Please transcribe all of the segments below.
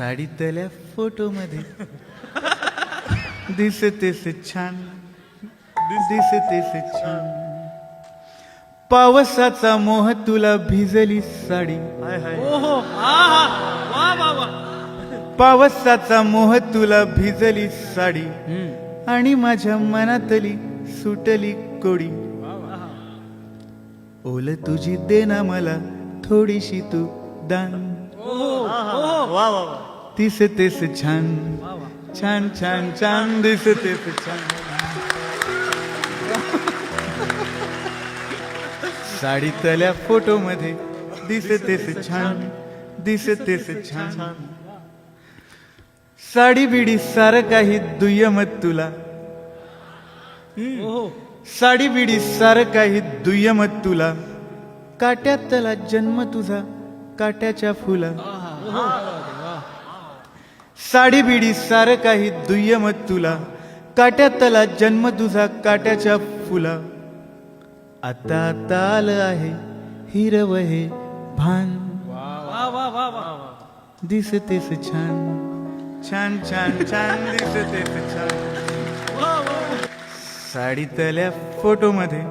साडीतल्या फोटोमध्ये दिसतेस छान, दिसतेस छान. पावसाचा मोह तुला भिजली साडी, पावसाचा मोह तुला भिजली साडी आणि माझ्या मनातली सुटली कोडी. ओल तुझी दे ना मला थोडीशी तू दान, दिसतेस छान, छान छान छान, दिसतेस छान. साडीतल्या फोटोमध्ये दिसतेस छान, दिसतेस छान. साडी बिडी सार काही दुय्यम तुला, साडी बिडी सार काही दुय्यम तुला. काट्यातला जन्म तुझा काट्याच्या फुला, साडी बिडी सार काही दुय्यम तुला. काट्यातला जन्म तुझा काट्याच्या फुला. आता आता आलं आहे हिरव हे भान, दिसतेस छान, छान छान छान, दिसतेस छान. साडीतल्या फोटोमध्ये,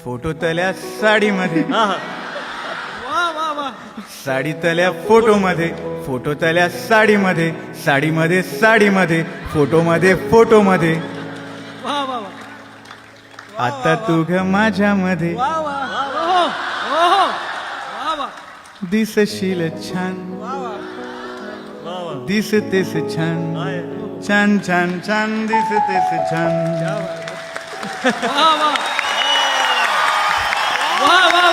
फोटोतल्या साडीमध्ये, साडीतल्या फोटोमध्ये, फोटोतल्या साडीमध्ये, साडीमध्ये साडीमध्ये, फोटोमध्ये फोटोमध्ये. आता तू ग माझ्यामध्ये दिसशील छान, दिसतेस छान, छान छान छान, दिसतेस छान. वा वा